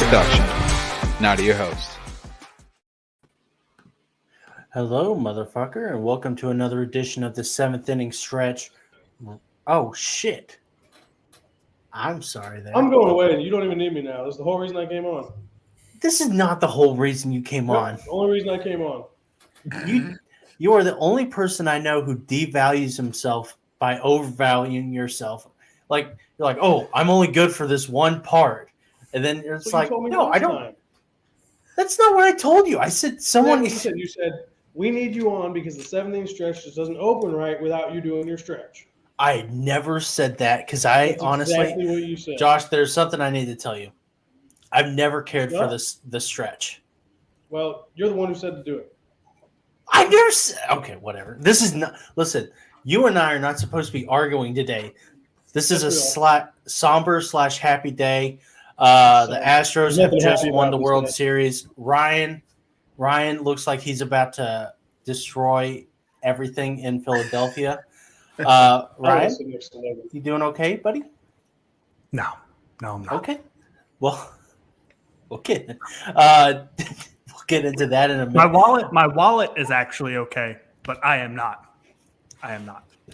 production. Now to your host. Hello, motherfucker, and welcome to another edition of the 7th inning stretch. Oh, shit. I'm sorry there. I'm going away, and you don't even need me now. That's the whole reason I came on. This is not the whole reason you came on. The only reason I came on. You are the only person I know who devalues himself by overvaluing yourself. Like, you're like, oh, I'm only good for this one part. And then it's like, no, I don't. Time. That's not what I told you. I said someone. You said we need you on because the 7th inning stretch just doesn't open right without you doing your stretch. I never said that because I honestly, exactly what you said. Josh, there's something I need to tell you. I've never cared for the stretch. Well, you're the one who said to do it. I never said. Okay, whatever. This is not. Listen, you and I are not supposed to be arguing today. This is a somber / happy day. The Astros have just won the World Series. Ryan looks like he's about to destroy everything in Philadelphia. Ryan, you doing okay, buddy? No, I'm not. Okay. Well, we'll get into that in a minute. My wallet is actually okay, but I am not.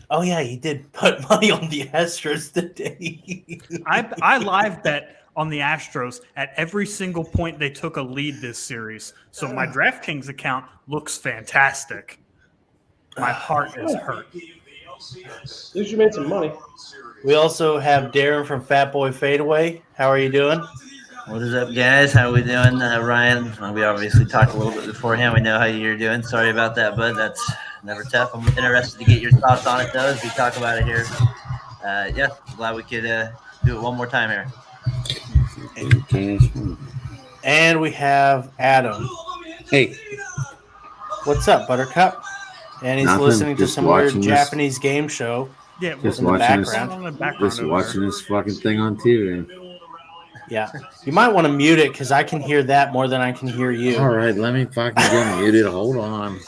Oh yeah, you did put money on the Astros today. I live bet on the Astros at every single point they took a lead this series. So my DraftKings account looks fantastic. My heart is hurt. At least you made some money. We also have Darren from Fat Boy Fadeaway. How are you doing? What is up, guys? How are we doing? Ryan, we obviously talked a little bit beforehand. We know how you're doing. Sorry about that, bud. That's never tough. I'm interested to get your thoughts on it, though, as we talk about it here. Yeah, glad we could do it one more time here. And we have Adam. Hey. What's up, Buttercup? And he's listening to some weird Japanese game show. Yeah, just watching this fucking thing on TV. Yeah, you might want to mute it because I can hear that more than I can hear you. All right, let me fucking get muted. Hold on.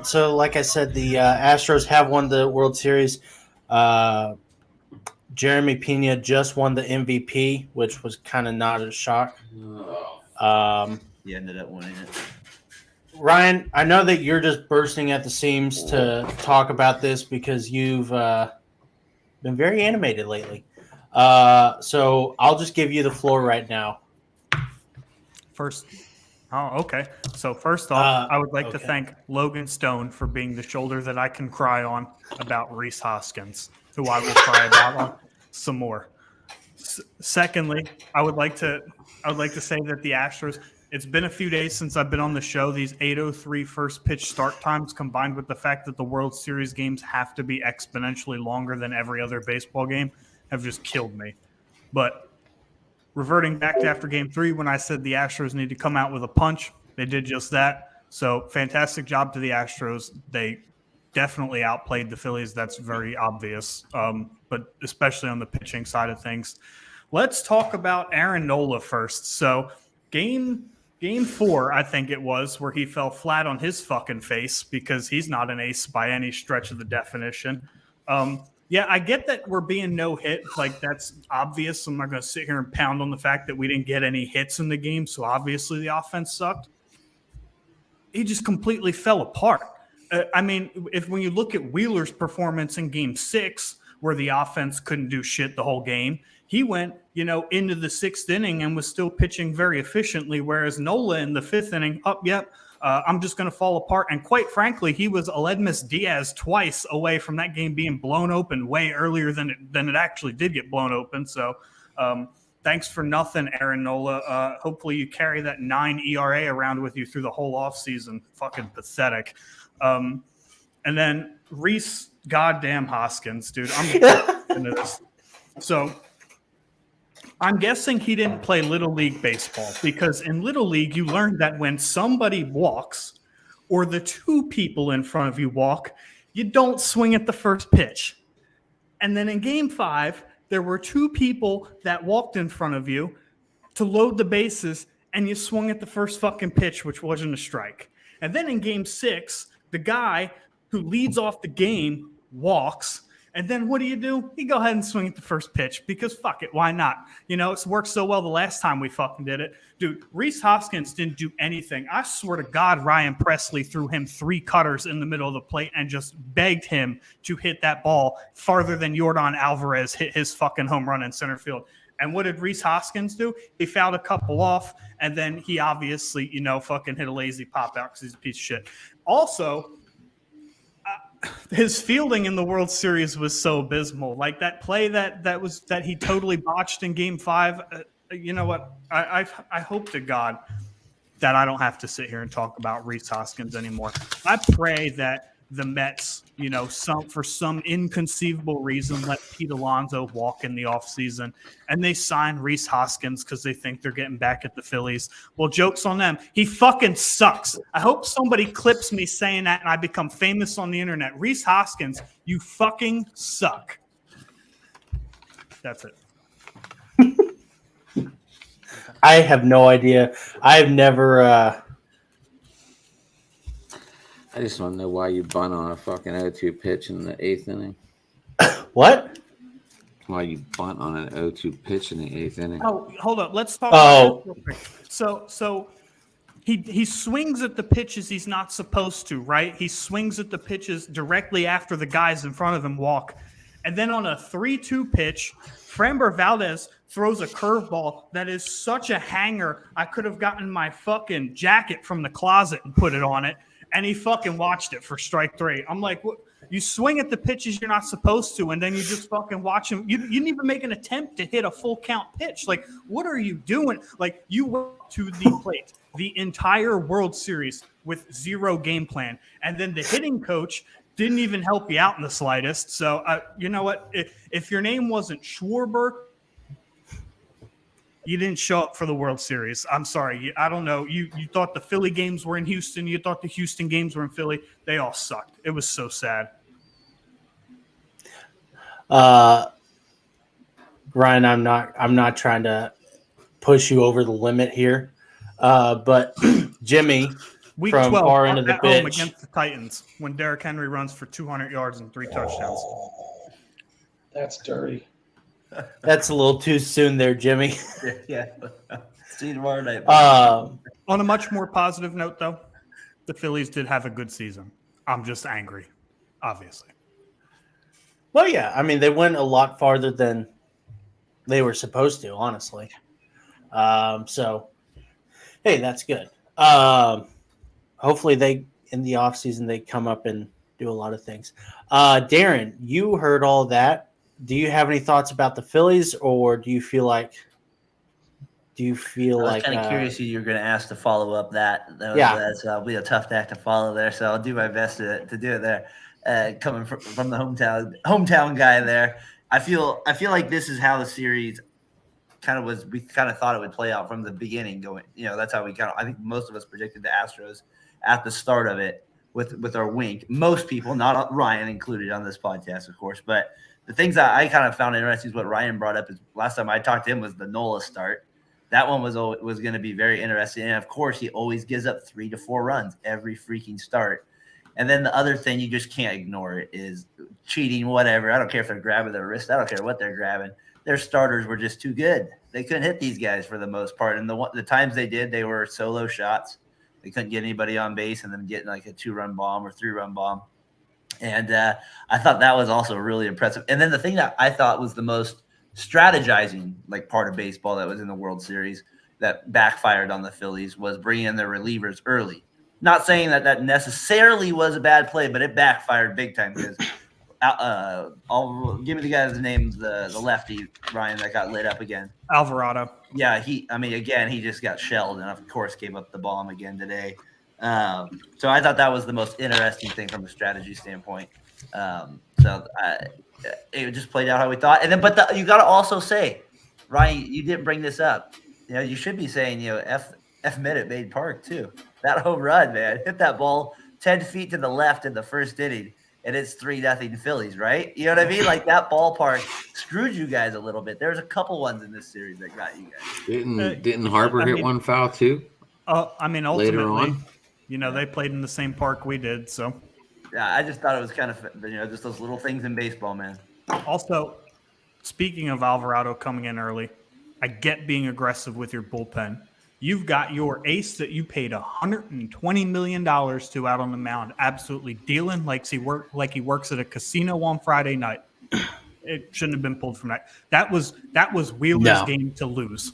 So, like I said, the Astros have won the World Series. Jeremy Pena just won the MVP, which was kind of not a shock. He ended up winning it. Ryan, I know that you're just bursting at the seams to talk about this because you've been very animated lately. So I'll just give you the floor right now. Okay. So first off, I would like to thank Logan Stone for being the shoulder that I can cry on about Rhys Hoskins, who I will cry about on some more. Secondly, I would like to say that the Astros. It's been a few days since I've been on the show. These 8:03 first pitch start times, combined with the fact that the World Series games have to be exponentially longer than every other baseball game, have just killed me. But reverting back to after Game 3, when I said the Astros need to come out with a punch, they did just that. So fantastic job to the Astros. They definitely outplayed the Phillies. That's very obvious, but especially on the pitching side of things. Let's talk about Aaron Nola first. So Game 4, I think it was, where he fell flat on his fucking face because he's not an ace by any stretch of the definition. Yeah, I get that we're being no hit. Like, that's obvious. I'm not going to sit here and pound on the fact that we didn't get any hits in the game, so obviously the offense sucked. He just completely fell apart. When you look at Wheeler's performance in Game 6, where the offense couldn't do shit the whole game, he went, into the 6th inning and was still pitching very efficiently, whereas Nola in the 5th inning, I'm just going to fall apart. And quite frankly, he was Aledmus Diaz twice away from that game being blown open way earlier than it actually did get blown open. So thanks for nothing, Aaron Nola. Hopefully you carry that 9 ERA around with you through the whole offseason. Fucking pathetic. And then Rhys goddamn Hoskins, dude. I'm into this. So I'm guessing he didn't play Little League baseball because in Little League, you learn that when somebody walks or the two people in front of you walk, you don't swing at the first pitch. And then in Game 5, there were two people that walked in front of you to load the bases, and you swung at the first fucking pitch, which wasn't a strike. And then in Game 6, the guy who leads off the game walks, And then what do? You go ahead and swing at the first pitch because fuck it, why not? It's worked so well the last time we fucking did it. Dude, Rhys Hoskins didn't do anything. I swear to God, Ryan Presley threw him 3 cutters in the middle of the plate and just begged him to hit that ball farther than Yordan Alvarez hit his fucking home run in center field. And what did Rhys Hoskins do? He fouled a couple off, and then he obviously, fucking hit a lazy pop out because he's a piece of shit. Also, his fielding in the World Series was so abysmal. Like that play that he totally botched in Game 5. You know what? I hope to God that I don't have to sit here and talk about Rhys Hoskins anymore. I pray that the Mets, for some inconceivable reason, let Pete Alonso walk in the offseason, and they sign Rhys Hoskins because they think they're getting back at the Phillies. Well, joke's on them. He fucking sucks. I hope somebody clips me saying that and I become famous on the internet. Rhys Hoskins, you fucking suck. That's it. I have no idea. I've never I just want to know why you bunt on a fucking 0-2 pitch in the 8th inning. What? Why you bunt on an 0-2 pitch in the 8th inning? Oh, hold up. Let's talk about this real quick. So he swings at the pitches he's not supposed to, right? He swings at the pitches directly after the guys in front of him walk. And then on a 3-2 pitch, Framber Valdez throws a curveball that is such a hanger, I could have gotten my fucking jacket from the closet and put it on it. And he fucking watched it for strike 3. I'm like, what? You swing at the pitches you're not supposed to, and then you just fucking watch him. You didn't even make an attempt to hit a full count pitch. Like, what are you doing? Like, you went to the plate the entire World Series with 0 game plan. And then the hitting coach didn't even help you out in the slightest. So, you know what? If your name wasn't Schwarber, you didn't show up for the World Series. I'm sorry. I don't know. You thought the Philly games were in Houston. You thought the Houston games were in Philly. They all sucked. It was so sad. Ryan, I'm not trying to push you over the limit here. But Jimmy Week from 12, our end of the at home pitch against the Titans when Derrick Henry runs for 200 yards and 3 touchdowns. That's dirty. That's a little too soon there, Jimmy. Yeah. See you tomorrow night. On a much more positive note, though, the Phillies did have a good season. I'm just angry, obviously. Well, yeah. I mean, they went a lot farther than they were supposed to, honestly. So, hey, that's good. Hopefully in the offseason, they come up and do a lot of things. Darren, you heard all that. Do you have any thoughts about the Phillies, or do you feel like? I was kind of curious who you're going to ask to follow up that. Yeah, that's be a tough act to follow there. So I'll do my best to do it there. Coming from the hometown guy there, I feel like this is how the series kind of was. We kind of thought it would play out from the beginning. Going, that's how we I think most of us predicted the Astros at the start of it with our wink. Most people, not Ryan included on this podcast, of course, but. The things that I kind of found interesting is what Ryan brought up. Is last time I talked to him was the Nola start. That one was going to be very interesting. And, of course, he always gives up 3 to 4 runs every freaking start. And then the other thing you just can't ignore it is cheating, whatever. I don't care if they're grabbing their wrist. I don't care what they're grabbing. Their starters were just too good. They couldn't hit these guys for the most part. And the times they did, they were solo shots. They couldn't get anybody on base and then getting like a 2-run bomb or 3-run bomb. And I thought that was also really impressive. And then the thing that I thought was the most strategizing part of baseball that was in the World Series that backfired on the Phillies was bringing in their relievers early. Not saying that necessarily was a bad play, but it backfired big time because I'll give me the guy's name, the lefty, Ryan, that got lit up again. Alvarado. Yeah, he just got shelled and, of course, gave up the bomb again today. So I thought that was the most interesting thing from a strategy standpoint. It just played out how we thought. And then, but you got to also say, Ryan, you didn't bring this up. You should be saying, F Minute Maid Park too. That home run, man, hit that ball 10 feet to the left in the first inning, and it's 3-0 Phillies, right? You know what I mean? Like that ballpark screwed you guys a little bit. There's a couple ones in this series that got you guys. Didn't Harper hit one foul too? Ultimately, later on. they played in the same park we did, so. I just thought it was kind of just those little things in baseball, man. Also, speaking of Alvarado coming in early, I get being aggressive with your bullpen. You've got your ace that you paid $120 million to out on the mound, absolutely dealing like he works at a casino on Friday night. It shouldn't have been pulled from that. That was Wheeler's game to lose.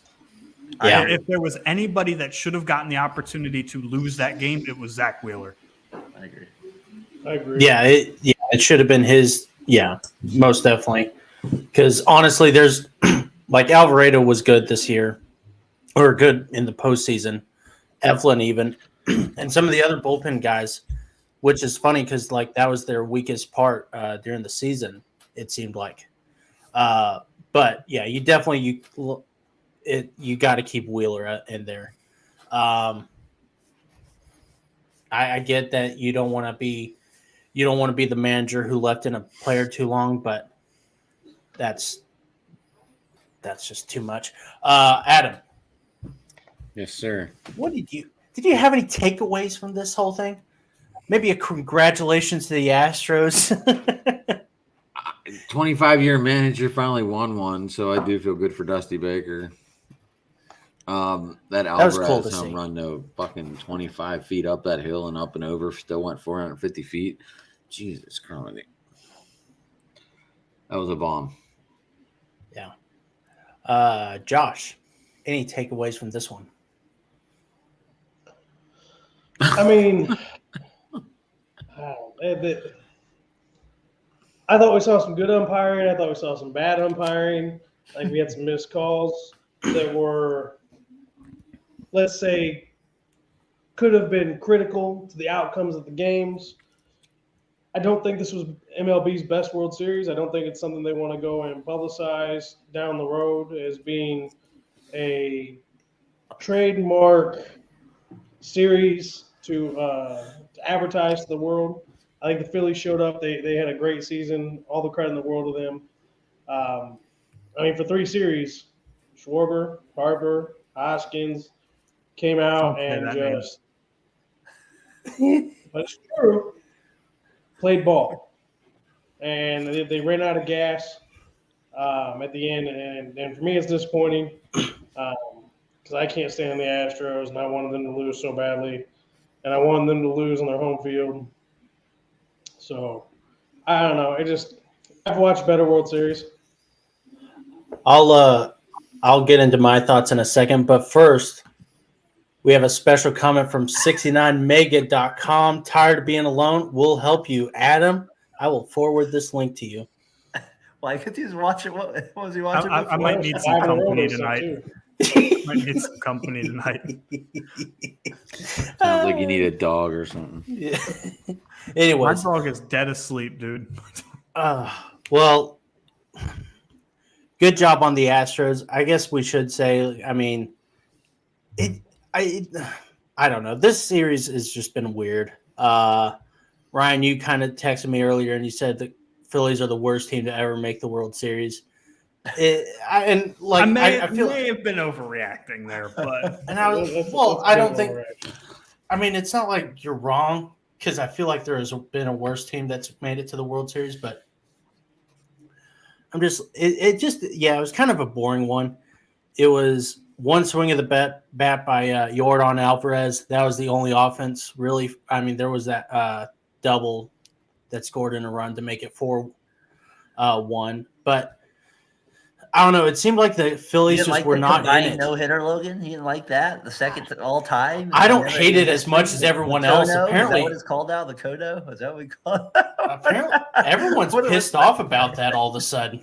Yeah. If there was anybody that should have gotten the opportunity to lose that game, it was Zach Wheeler. I agree. Yeah, it should have been his. Yeah, most definitely. Because honestly, there's like Alvarado was good this year, or good in the postseason. Eflin even, and some of the other bullpen guys, which is funny because like that was their weakest part during the season. It seemed like, but yeah, you definitely you got to keep Wheeler in there. I get that you don't want to be the manager who left in a player too long, but that's just too much. Adam. Yes, sir. What did you have any takeaways from this whole thing? Maybe a congratulations to the Astros. 25-year manager finally won one, so I do feel good for Dusty Baker. That was cool Alvarez to home see. run, though, fucking 25 feet up that hill and up and over, still went 450 feet. Jesus Christ. That was a bomb. Yeah. Josh, any takeaways from this one? I mean, I thought we saw some good umpiring. I thought we saw some bad umpiring. Like we had some missed calls that were, let's say, could have been critical to the outcomes of the games. I don't think this was MLB's best World Series. I don't think it's something they want to go and publicize down the road as being a trademark series to advertise to the world. I think the Phillies showed up. They had a great season. All the credit in the world to them. I mean, for 3 series, Schwarber, Harper, Hoskins came out and just – but it's true. Played ball. And they ran out of gas at the end. And for me, it's disappointing because I can't stand the Astros, and I wanted them to lose so badly. And I wanted them to lose on their home field. So, I don't know. I've watched better World Series. I'll get into my thoughts in a second, but first, we have a special comment from 69mega.com. Tired of being alone? We'll help you. Adam, I will forward this link to you. Well, I could just watch it. What was he watching? I might need some company tonight. Might need some company tonight. Sounds like you need a dog or something. Yeah. My Anyways, dog is dead asleep, dude. well, good job on the Astros. I guess we should say, I mean, I don't know. This series has just been weird. Ryan, you kind of texted me earlier and you said the Phillies are the worst team to ever make the World Series. I may have been overreacting there, but I don't think. I mean, it's not like you're wrong because I feel like there has been a worse team that's made it to the World Series, but I'm just it was kind of a boring one. It was one swing of the bat by Yordan Alvarez. That was the only offense, really. I mean, there was that double that scored in a run to make it 4-1. But I don't know. It seemed like the Phillies just were not in it. No hitter, Logan. He didn't like that. The second all time. I don't hate it as much as everyone else. Apparently, is that what it's called now? The Kodo? Is that what we call it? Apparently, everyone's pissed off about that all of a sudden.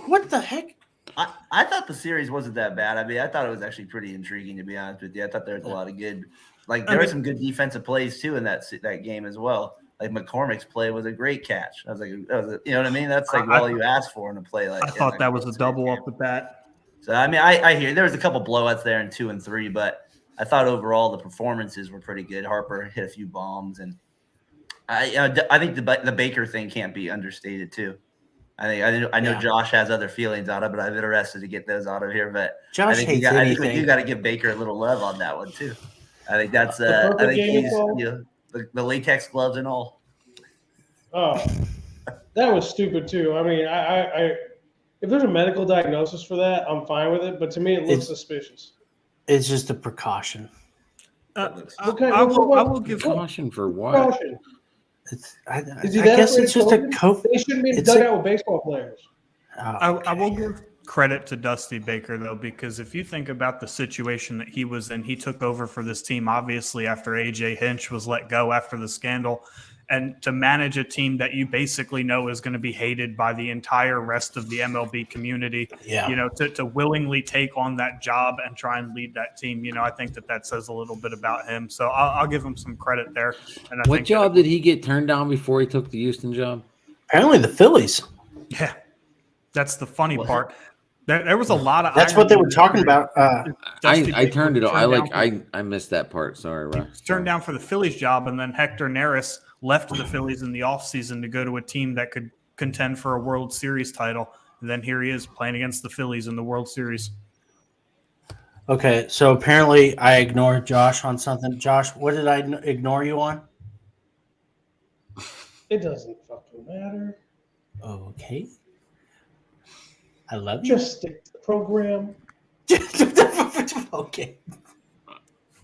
What the heck? I thought the series wasn't that bad. I mean, I thought it was actually pretty intriguing, to be honest with you. I thought there was a lot of good, there were some good defensive plays too in that game as well. Like McCormick's play was a great catch. I was like, you know what I mean? That's like all you asked for in a play like. I thought that was a double off the bat. So I mean, I hear there was a couple blowouts there in 2 and 3, but I thought overall the performances were pretty good. Harper hit a few bombs, and I think the Baker thing can't be understated too. I know Josh has other feelings on it, but I'm interested to get those out of here. But Josh I think you got to give Baker a little love on that one too. I think that's I think he's the latex gloves and all. Oh, that was stupid too. I mean, I if there's a medical diagnosis for that, I'm fine with it. But to me, it looks suspicious. It's just a precaution. I What will give Caution for what? precaution? I Is he that guess afraid it's of just a COVID? COVID. They shouldn't be It's dug a- out with baseball players. I will give credit to Dusty Baker, though, because if you think about the situation that he was in, he took over for this team, obviously, after AJ Hinch was let go after the scandal. And to manage a team that you basically know is going to be hated by the entire rest of the MLB community, to willingly take on that job and try and lead that team, I think that says a little bit about him. So I'll give him some credit there. And What job did he get turned down before he took the Houston job? Apparently the Phillies. Yeah, that's the funny part. There was a lot of. That's what they were talking about. I turned it off. I missed that part. Sorry, Russ. Turned down for the Phillies job, and then Hector Neris left the Phillies in the offseason to go to a team that could contend for a World Series title. And then here he is playing against the Phillies in the World Series. Okay, so apparently I ignored Josh on something. Josh, what did I ignore you on? It doesn't fucking matter. Okay. I love you. Just stick to the program. Okay.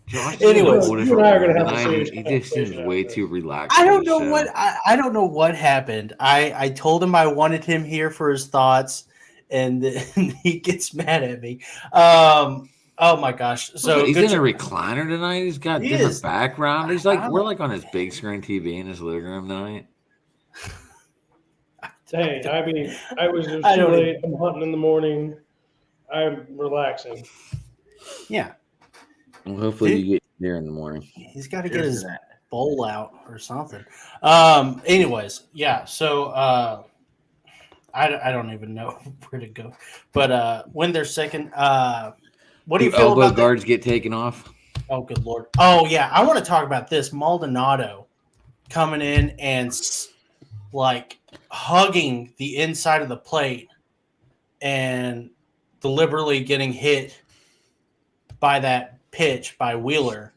Josh, Anyways, you and I are gonna have a serious he just seems conversation way after too this. relaxed. I for don't the know show. what I don't know what happened. I told him I wanted him here for his thoughts, and then he gets mad at me. Oh my gosh! So he's good in a job. recliner tonight. He's got He different is. background. He's Wow. we're like on his big screen TV in his living room tonight. Hey, I mean, I was just I too don't late. I'm hunting in the morning. I'm relaxing. Yeah, Well, hopefully you get there in the morning. he's got to get Cheers his to that. bowl out or something. Anyways, yeah. So I don't even know where to go, but when they're second, what do you feel elbow about that? guards get taken off? Oh, good Lord. Oh, yeah. I want to talk about this. Maldonado coming in and hugging the inside of the plate and deliberately getting hit by that pitch by Wheeler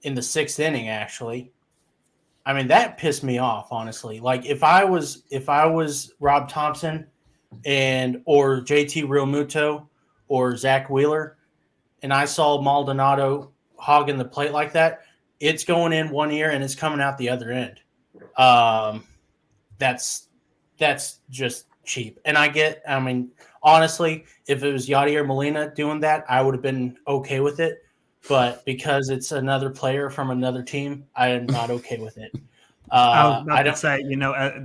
in the 6th inning, actually. I mean, that pissed me off, honestly. Like if I was Rob Thompson or JT Realmuto or Zach Wheeler and I saw Maldonado hogging the plate like that, it's going in one ear and it's coming out the other end. That's just cheap. And I mean, honestly, if it was Yadier Molina doing that, I would have been okay with it. But because it's another player from another team, I am not okay with it. I was about to say,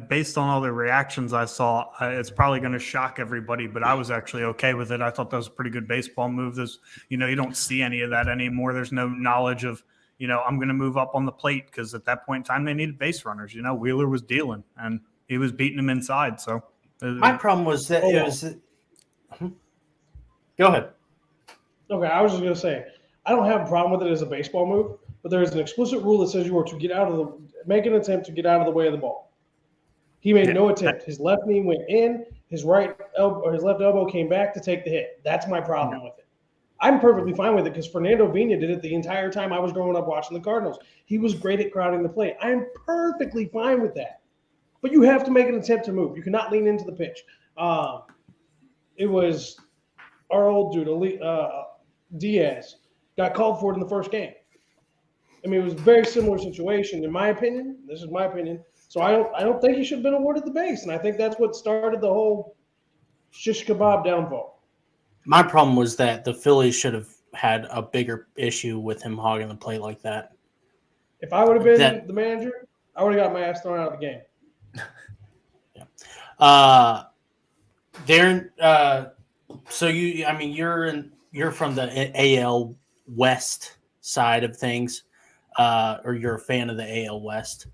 based on all the reactions I saw, it's probably going to shock everybody, but I was actually okay with it. I thought that was a pretty good baseball move. You don't see any of that anymore. There's no knowledge of, I'm going to move up on the plate because at that point in time they needed base runners. Wheeler was dealing and he was beating him inside. So my problem was that it was. Go ahead. Okay, I was just gonna say I don't have a problem with it as a baseball move, but there is an explicit rule that says you are to make an attempt to get out of the way of the ball. He made no attempt. His left knee went in. His left elbow came back to take the hit. That's my problem with it. I'm perfectly fine with it because Fernando Vina did it the entire time I was growing up watching the Cardinals. He was great at crowding the plate. I'm perfectly fine with that. But you have to make an attempt to move. You cannot lean into the pitch. It was our old dude, Diaz, got called for it in the first game. I mean, it was a very similar situation, in my opinion. This is my opinion. So I don't think he should have been awarded the base, and I think that's what started the whole shish kebab downfall. My problem was that the Phillies should have had a bigger issue with him hogging the plate like that. If I would have been the manager, I would have got my ass thrown out of the game. Yeah. So you're from the AL West side of things, or you're a fan of the AL West.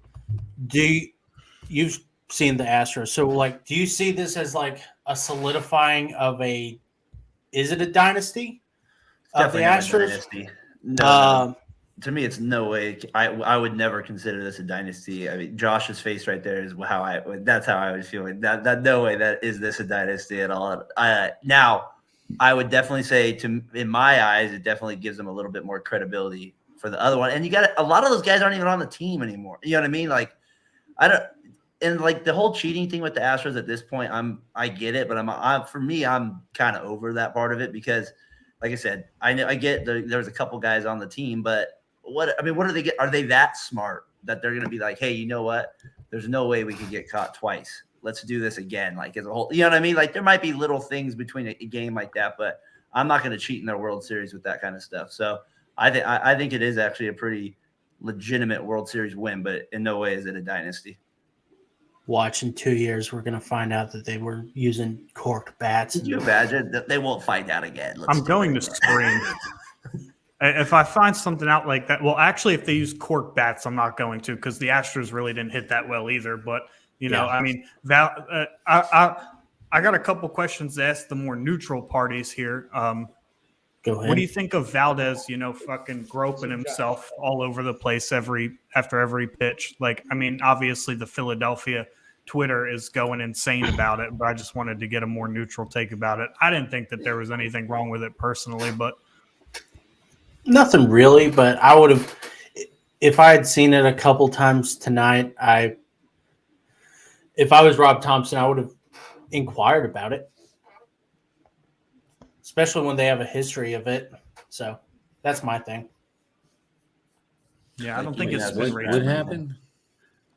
You've seen the Astros? So do you see this as like a solidifying of is it a dynasty of the Astros? No, to me, it's no way. I would never consider this a dynasty. I mean, Josh's face right there is that's how I was feeling. That no way that is this a dynasty at all. Now, I would definitely say in my eyes, it definitely gives them a little bit more credibility for the other one. And you got a lot of those guys aren't even on the team anymore. You know what I mean? Like, I don't. And like the whole cheating thing with the Astros at this point, I get it, but for me, I'm kind of over that part of it because, like I said, I get there's a couple guys on the team, but what do they get? Are they that smart that they're going to be like, hey, you know what? There's no way we could get caught twice. Let's do this again. Like as a whole, you know what I mean? Like there might be little things between a game like that, but I'm not going to cheat in their World Series with that kind of stuff. So I think it is actually a pretty legitimate World Series win, but in no way is it a dynasty. Watch in 2 years, we're going to find out that they were using corked bats. Could you imagine that they won't find out again? I'm going to scream. If I find something out like that, well, actually, if they use cork bats, I'm not going to because the Astros really didn't hit that well either. But, I mean, I got a couple questions to ask the more neutral parties here. Go ahead. What do you think of Valdez, fucking groping himself all over the place after every pitch? Like, I mean, obviously the Philadelphia Twitter is going insane about it, but I just wanted to get a more neutral take about it. I didn't think that there was anything wrong with it personally, but nothing really, but I would have, if I had seen it a couple times tonight, if I was Rob Thompson, I would have inquired about it, especially when they have a history of it. So that's my thing. Yeah, I don't think it's been what happened.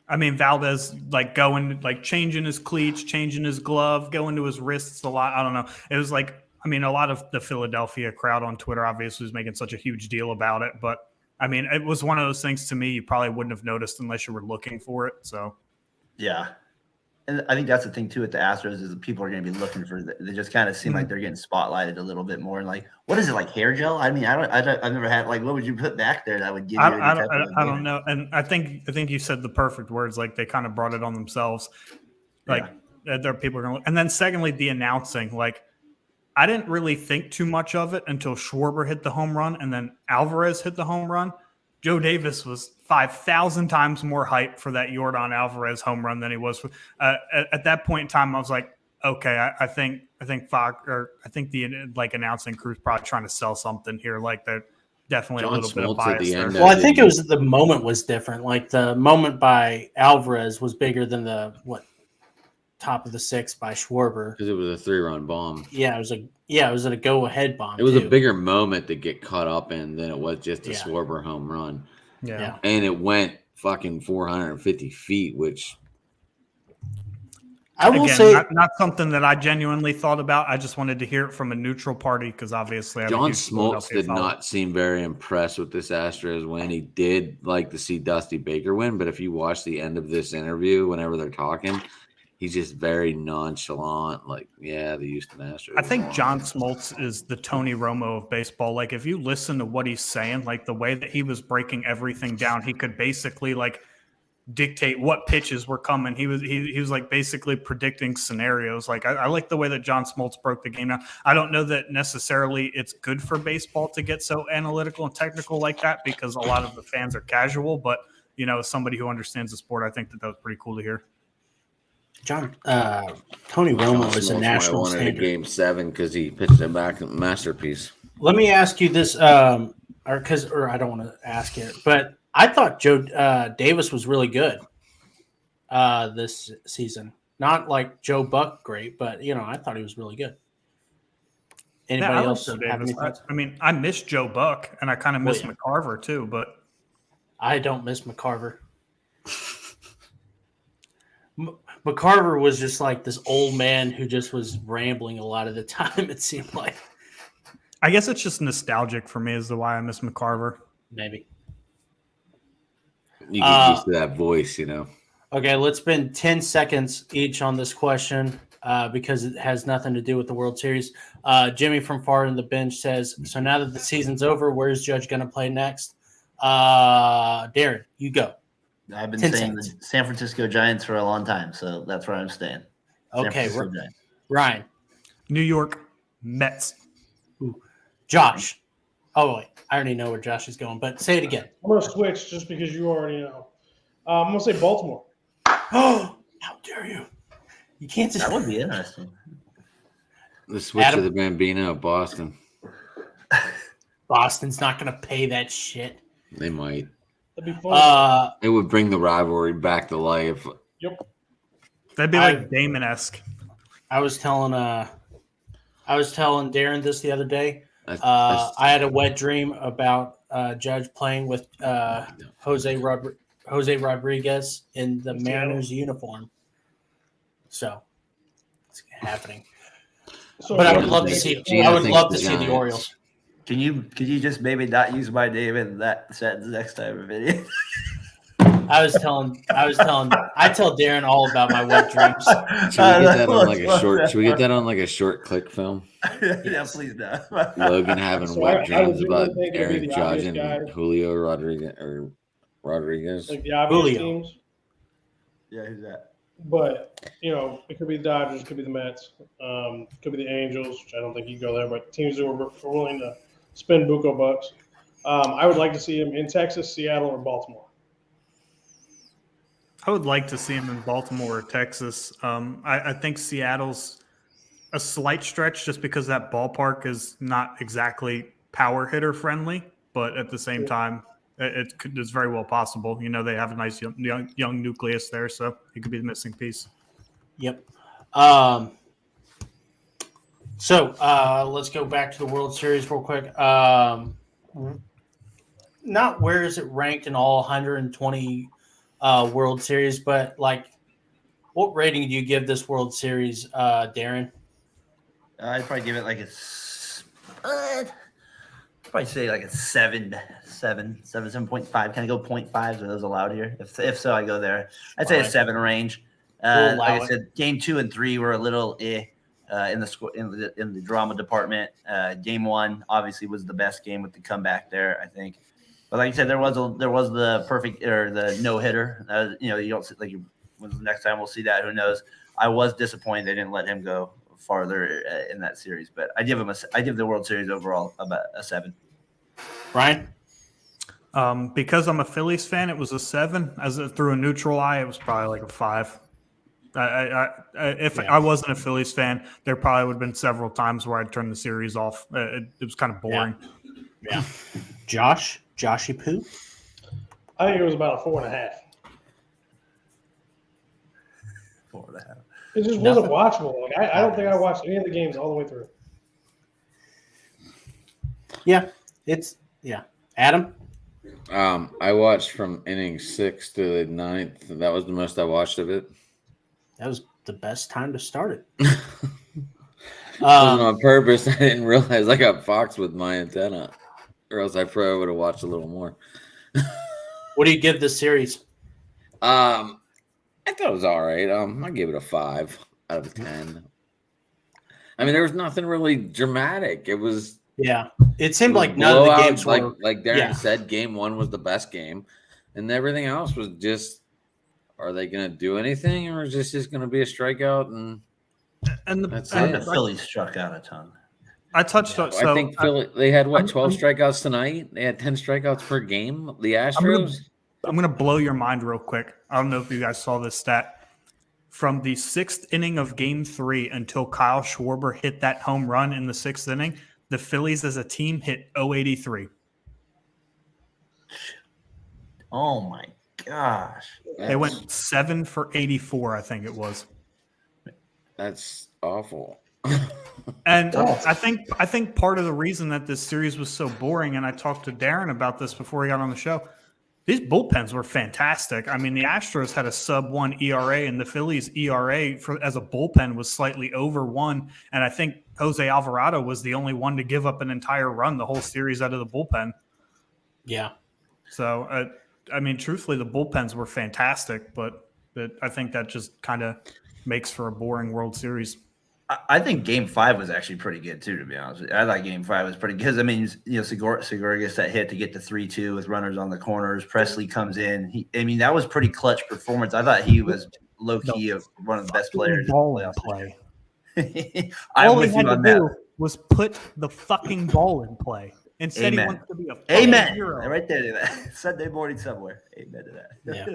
I mean, Valdez changing his cleats, changing his glove, going to his wrists a lot. I don't know. It was like, I mean, a lot of the Philadelphia crowd on Twitter obviously was making such a huge deal about it. But, I mean, it was one of those things to me you probably wouldn't have noticed unless you were looking for it. So, yeah. And I think that's the thing, too, with the Astros is that people are going to be looking for – they just kind of seem like they're getting spotlighted a little bit more. And, like, what is it, like hair gel? I mean, I've never had – like, what would you put back there that would give you I don't know. And I think you said the perfect words. Like, they kind of brought it on themselves. Like, there are people are going to – and then secondly, the announcing. Like, I didn't really think too much of it until Schwarber hit the home run and then Alvarez hit the home run. Joe Davis was 5,000 times more hype for that Yordan Alvarez home run than he was. At that point in time, I was like, okay, I think Fox or I think the announcing crew's probably trying to sell something here. Like they're definitely John a little bit of Smoltz at bias the there. end. Well, I think it was the moment was different. Like the moment by Alvarez was bigger than the top of the sixth by Schwarber because it was a 3-run bomb. Yeah, it was a go-ahead bomb. It was a bigger moment to get caught up in than it was just a Schwarber home run. Yeah, and it went fucking 450 feet, which I will say not something that I genuinely thought about. I just wanted to hear it from a neutral party because obviously John Smoltz did not seem very impressed with this Astros win. He did like to see Dusty Baker win, but if you watch the end of this interview, whenever they're talking, he's just very nonchalant. Like, yeah, the Houston Astros. I think John Smoltz is the Tony Romo of baseball. Like, if you listen to what he's saying, like the way that he was breaking everything down, he could basically like dictate what pitches were coming. He was like basically predicting scenarios. Like, I like the way that John Smoltz broke the game down. I don't know that necessarily it's good for baseball to get so analytical and technical like that because a lot of the fans are casual. But as somebody who understands the sport, I think that was pretty cool to hear. Tony Romo is a national standard. Game 7 because he pitched it back in Masterpiece. Let me ask you this, or I don't want to ask it, but I thought Joe Davis was really good this season. Not like Joe Buck great, but I thought he was really good. Anybody else have any thoughts? I mean, I miss Joe Buck, and I kind of miss McCarver too, but I don't miss McCarver. McCarver was just like this old man who just was rambling a lot of the time, it seemed like. I guess it's just nostalgic for me as to why I miss McCarver. Maybe. You get used to that voice, Okay, let's spend 10 seconds each on this question because it has nothing to do with the World Series. Jimmy from Far in the Bench says, so now that the season's over, where's Judge going to play next? Darren, you go. I've been saying the San Francisco Giants for a long time, so that's where I'm staying. Okay, Ryan. New York Mets. Ooh. Josh. Oh, wait. I already know where Josh is going, but say it again. I'm going to switch just because you already know. I'm going to say Baltimore. Oh, how dare you? You can't just. That would be interesting. The switch to the Bambino, Boston. Boston's not going to pay that shit. They might. That'd be fun. It would bring the rivalry back to life. Yep. That'd be like Damon-esque. I was telling Darren this the other day. I I had a wet dream about Judge playing with Jose Rodriguez in the Mariners uniform. So it's happening. So But I would love to see. I would love to see the Orioles. Could you just maybe not use my name in that sentence next time in video? I tell Darren all about my wet dreams. Should we get that on like a short? Should we get that on like a short click film? Yeah, please no. Logan having So wet I dreams would about really think it'd be Aaron the Judge obvious and guy. Julio Rodriguez. Like the obvious Julio. teams. Yeah, who's that? But, it could be the Dodgers, it could be the Mets, could be the Angels, which I don't think you go there, but teams who are willing to spend buco bucks. I would like to see him in Texas, Seattle, or Baltimore. I would like to see him in Baltimore or Texas. I think Seattle's a slight stretch just because that ballpark is not exactly power hitter friendly, but at the same time, it's very well possible. They have a nice young nucleus there, so he could be the missing piece. Yep. So let's go back to the World Series real quick. Not where is it ranked in all 120 World Series, but like, what rating do you give this World Series, Darren? I'd probably give it like probably say like a 7.5. Can I go 0.5? Are those allowed here? If so, I go there. I'd say a 7 range. Like I said, game 2 and 3 were a little in the drama department. Game 1 obviously was the best game with the comeback there, I think. But like you said, there was the perfect or the no hitter. You don't see, like when the next time we'll see that. Who knows? I was disappointed they didn't let him go farther in that series, but I give the World Series overall about a 7. Ryan? Because I'm a Phillies fan, it was a 7. Through a neutral eye, it was probably like a 5. If I wasn't a Phillies fan, there probably would have been several times where I'd turn the series off. It was kind of boring. Yeah. Joshy Poo? I think it was about a 4.5. 4.5. It just wasn't watchable. Like I don't think I watched any of the games all the way through. Yeah. Adam? I watched from inning 6 to the 9th. That was the most I watched of it. That was the best time to start it. It wasn't on purpose. I didn't realize I got Fox with my antenna, or else I probably would have watched a little more. What do you give this series? I thought it was all right. I give it a 5 out of 10. I mean, there was nothing really dramatic. It was. Yeah, it seemed like none of the games were like Darren said. Game 1 was the best game, and everything else was just. Are they going to do anything, or is this just going to be a strikeout? And the Phillies struck out a ton. I touched on. I think they had 12 strikeouts tonight. They had 10 strikeouts per game. The Astros. I'm going to blow your mind real quick. I don't know if you guys saw this stat. From the 6th inning of Game 3 until Kyle Schwarber hit that home run in the 6th inning, the Phillies as a team hit 083. Oh, my gosh. They went 7 for 84, I think it was. That's awful. And I think part of the reason that this series was so boring, and I talked to Darren about this before he got on the show, these bullpens were fantastic. I mean, the Astros had a sub-1 ERA, and the Phillies' ERA as a bullpen was slightly over 1. And I think Jose Alvarado was the only one to give up an entire run the whole series out of the bullpen. Yeah. So, I mean, truthfully, the bullpens were fantastic, but I think that just kind of makes for a boring World Series. I think Game 5 was actually pretty good too, to be honest with you. I thought Game 5 was pretty good. I mean, Segura gets that hit to get to 3-2 with runners on the corners. Presley comes in. That was pretty clutch performance. I thought he was low key one of the best players. Ball in play. I'm with you on that. Was put the fucking ball in play. Instead, Amen. He wants to be a Amen. hero. Right there to that. Sunday morning somewhere. Amen to that. Yeah.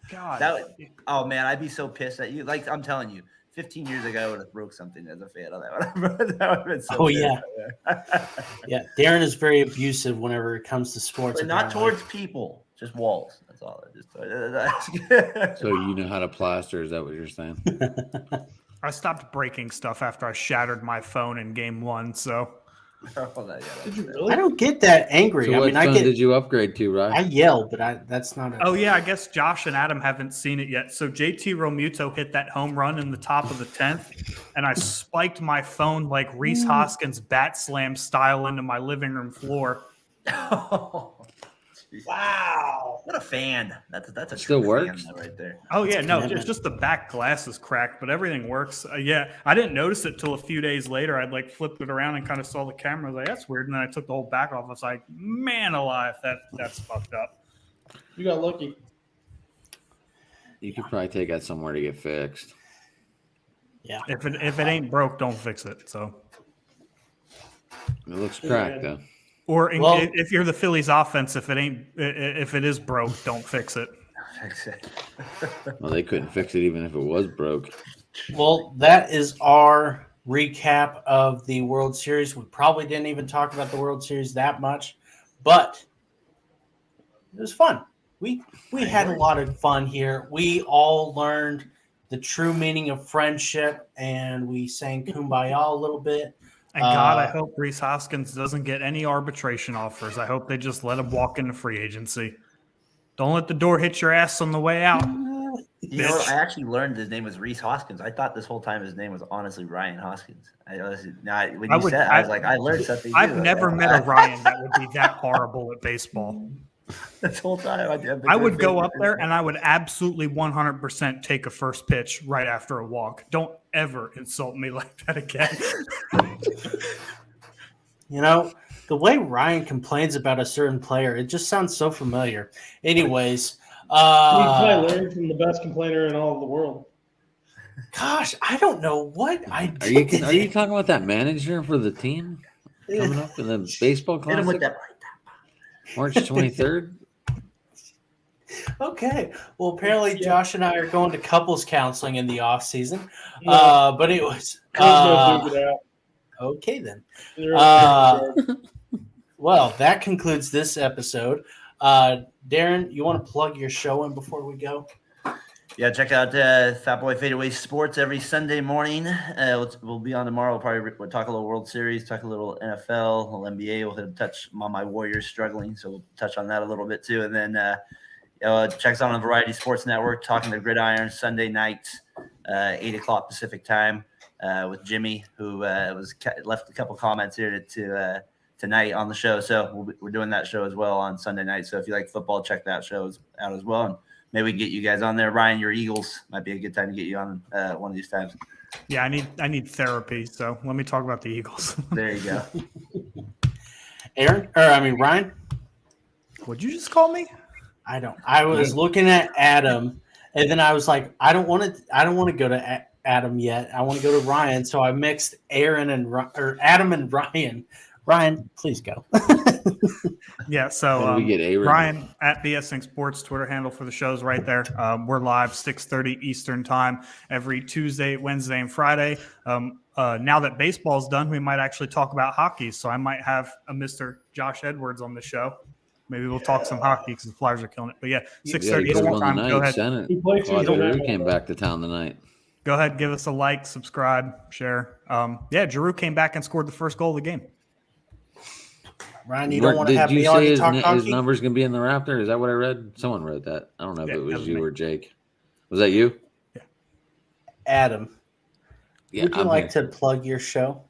God. Oh man, I'd be so pissed at you. Like I'm telling you, 15 years ago, I would have broke something as a fan on that one. That would have been so Oh, fair. Yeah. Darren is very abusive whenever it comes to sports. But not apparently. towards people, just walls. That's all. So you know how to plaster? Is that what you're saying? I stopped breaking stuff after I shattered my phone in game 1. So Did you really? I don't get that angry. So I what mean, I phone get. did you upgrade to, I right? yell, but that's not. Oh, yeah, I guess Josh and Adam haven't seen it yet. So JT Realmuto hit that home run in the top of the 10th, and I spiked my phone like Reese Hoskins bat slam style into my living room floor. Wow. What a fan. That's a Still true works? fan right there. Oh, yeah, no, commitment. it's just the back glass is cracked, but everything works. Yeah, I didn't notice it till a few days later. I'd like flipped it around and kind of saw the camera. I was like, that's weird. And then I took the whole back off. I was like, man alive, that's fucked up. You got lucky. You could probably take that somewhere to get fixed. Yeah. If it ain't broke, don't fix it. So, It looks cracked though. or Well- if you're the Phillies offense, if it is broke, don't fix it. Well, they couldn't fix it even if it was broke. Well, that is our recap of the World Series. We probably didn't even talk about the World Series that much, but it was fun. We had a lot of fun here. We all learned the true meaning of friendship, and we sang Kumbaya a little bit. And God, I hope Reese Hoskins doesn't get any arbitration offers. I hope they just let him walk into free agency. Don't let the door hit your ass on the way out. You know, I actually learned his name was Reese Hoskins. I thought this whole time his name was honestly Ryan Hoskins. I was like, I learned something. I've never met a Ryan that would be that horrible at baseball. This whole time. I would go up there and I would absolutely 100% take a first pitch right after a walk. Don't ever insult me like that again. You know, the way Ryan complains about a certain player, it just sounds so familiar. Anyways, You probably learned from the best complainer in all of the world. gosh, I don't know what I Are you did. talking about that manager for the team coming up in the baseball Hit him with classic, that. March 23rd? Okay. Well, apparently Josh and I are going to couples counseling in the off season. Yeah. But it was We'll go duke it out. okay then. You're Well, that concludes this episode. Darren, you want to plug your show in before we go? Yeah, check out Fat Boy Fadeaway Sports every Sunday morning. We'll be on tomorrow. We'll talk a little World Series, talk a little NFL, a little NBA. We'll hit a touch on my Warriors struggling, so we'll touch on that a little bit too. And then check us out on the Variety Sports Network, talking to Gridiron Sunday night, 8 o'clock Pacific time, with Jimmy, who left a couple comments here to tonight on the show. So we're doing that show as well on Sunday night. So if you like football, check that show out as well. And maybe we can get you guys on there. Ryan, your Eagles might be a good time to get you on one of these times. Yeah, I need therapy. So let me talk about the Eagles. There you go. Ryan. What'd you just call me? I was looking at Adam, and then I was like, I don't want to go to Adam yet. I want to go to Ryan. So I mixed Adam and Ryan. Ryan, please go. Yeah, so How do we get A-rated? Ryan at BSing Sports Twitter handle for the show's right there. We're live 6:30 Eastern time every Tuesday, Wednesday, and Friday. Now that baseball's done, we might actually talk about hockey. So I might have a Mr. Josh Edwards on the show. Maybe we'll talk some hockey because the Flyers are killing it. But yeah, 6:30 Eastern time. Go ahead. He played Claude Tuesday Giroux night. came back to town tonight. Go ahead, give us a like, subscribe, share. Giroux came back and scored the first goal of the game. Ryan, you don't want to Did have you me on say to talk his hockey? number's going to be in the Raptor? Is that what I read? Someone wrote that. I don't know if Yeah, it that was was you me. or Jake. Was that you? Adam, Yeah, would you I'm like here. to plug your show?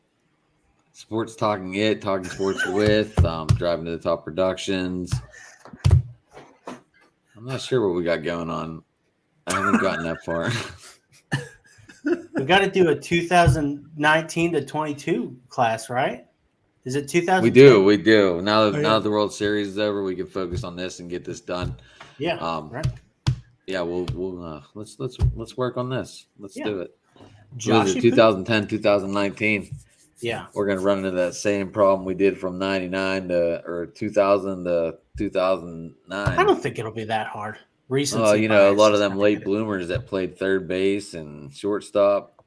Sports Talking It, Talking Sports With, Driving to the Top Productions. I'm not sure what we got going on. I haven't gotten that far. We got to do a 2019 to 22 class, right? Is it 2000? We do. Now yeah. that the World Series is over, we can focus on this and get this done. Yeah. Right. Yeah, we'll let's work on this. Let's do it. Josh, 2010, 2019. Yeah. We're gonna run into that same problem we did from 99 to 2000 to 2009. I don't think it'll be that hard. Recency A lot bias of is them not late good. bloomers that played third base and shortstop.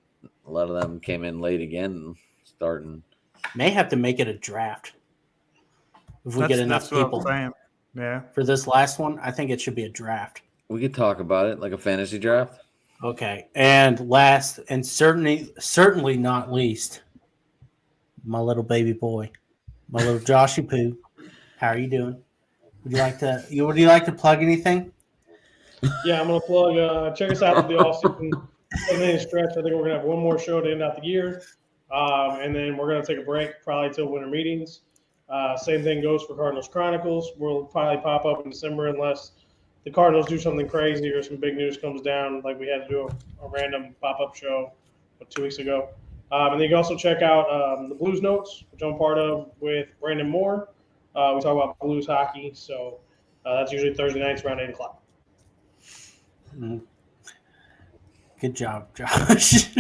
A lot of them came in late again, starting. May have to make it a draft if we get enough That's what people. I'm saying. Yeah. For this last one, I think it should be a draft. We could talk about it like a fantasy draft. Okay, and last and certainly not least, my little baby boy, my little Joshy Poo. How are you doing? Would you like to plug anything? Yeah, I'm gonna plug. Check us out for the offseason. 7-inning stretch. I think we're gonna have one more show to end out the year, and then we're gonna take a break probably till winter meetings. Same thing goes for Cardinals Chronicles. We'll probably pop up in December unless the Cardinals do something crazy or some big news comes down, like we had to do a random pop-up show 2 weeks ago. And then you can also check out the Blues Notes, which I'm part of with Brandon Moore. We talk about Blues hockey, so that's usually Thursday nights around 8 o'clock. Good job, Josh.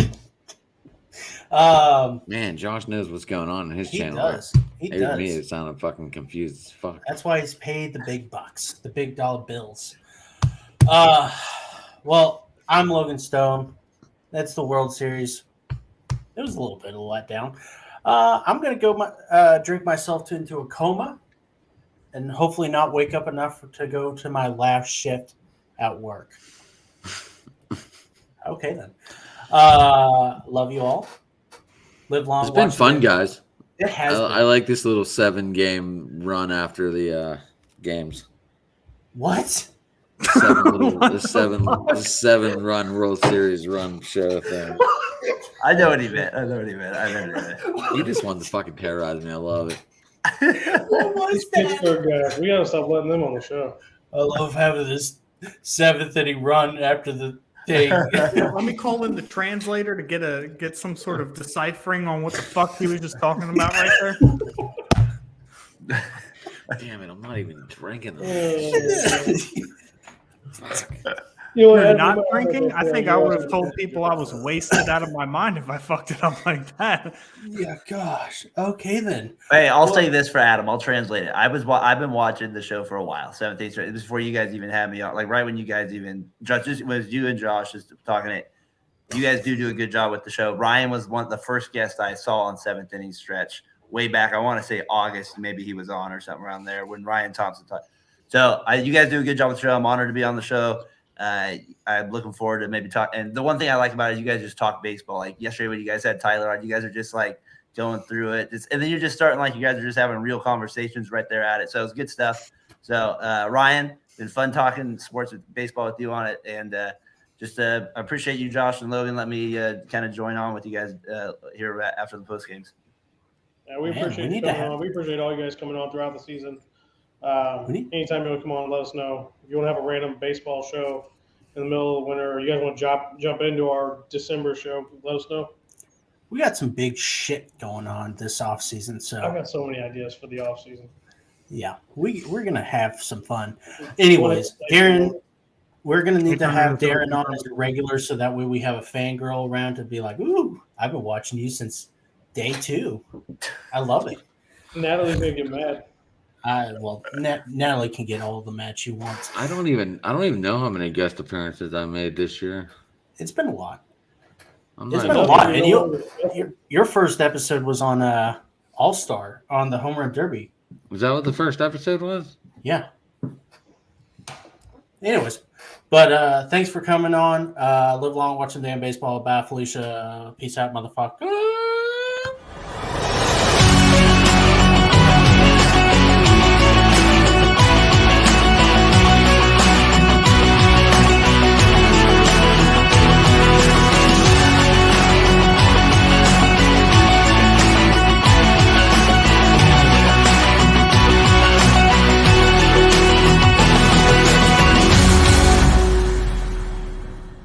Man, Josh knows what's going on in his He channel. does. He Maybe does. me, it sounded fucking confused as fuck. That's why he's paid the big bucks, the big dollar bills. Well, I'm Logan Stone. That's the World Series. It was a little bit of a letdown. I'm going to go drink myself into a coma and hopefully not wake up enough to go to my last shift at work. Okay, then. Love you all. Live long. It's been fun, guys. It has been. I like this little 7-game run after the games. What? The 7-run World Series run show thing. I know what he meant. He just wanted to fucking terrorize me. I love it. What was These that? Pittsburgh guys, we gotta stop letting them on the show. I love having this 7th inning run after the thing. Let me call in the translator to get some sort of deciphering on what the fuck he was just talking about right there. Damn it! I'm not even drinking. You're not drinking? I think I would have told people I was wasted out of my mind if I fucked it up like that. Yeah, gosh. Okay, then. Hey, I'll say this for Adam. I'll translate it. I've been watching the show for a while. 17th straight. It was before you guys even had me on. Like right when you guys even just was you and Josh just talking it. You guys do a good job with the show. Ryan was one of the first guests I saw on 7th inning stretch way back. I want to say August. Maybe he was on or something around there when Ryan Thompson talked. So you guys do a good job with the show. I'm honored to be on the show. I'm looking forward to maybe talk. And the one thing I like about it is you guys just talk baseball. Like yesterday when you guys had Tyler on, you guys are just like going through it. And then you're just starting like you guys are just having real conversations right there at it. So it's good stuff. So Ryan, been fun talking sports with baseball with you on it. And just appreciate you, Josh and Logan. Let me kind of join on with you guys here after the post games. Yeah, we appreciate you coming on. We appreciate all you guys coming on throughout the season. Anytime you want to come on, let us know. If you want to have a random baseball show in the middle of the winter, or you guys want to jump into our December show, let us know. We got some big shit going on this off season, so I've got so many ideas for the off season. yeah, we're gonna have some fun. Anyways, Darren, we're gonna need to have Darren on as a regular, so that way we have a fangirl around to be like, "Ooh, I've been watching you since day 2. I love it." Natalie's gonna get mad. Natalie can get all the match she wants. I don't even know how many guest appearances I made this year. It's been a lot. I'm It's not been a even- lot. And your first episode was on All Star on the Home Run Derby. Was that what the first episode was? Yeah. Anyways, but thanks for coming on. Live long, watching damn baseball. Bye, Felicia. Peace out, motherfucker.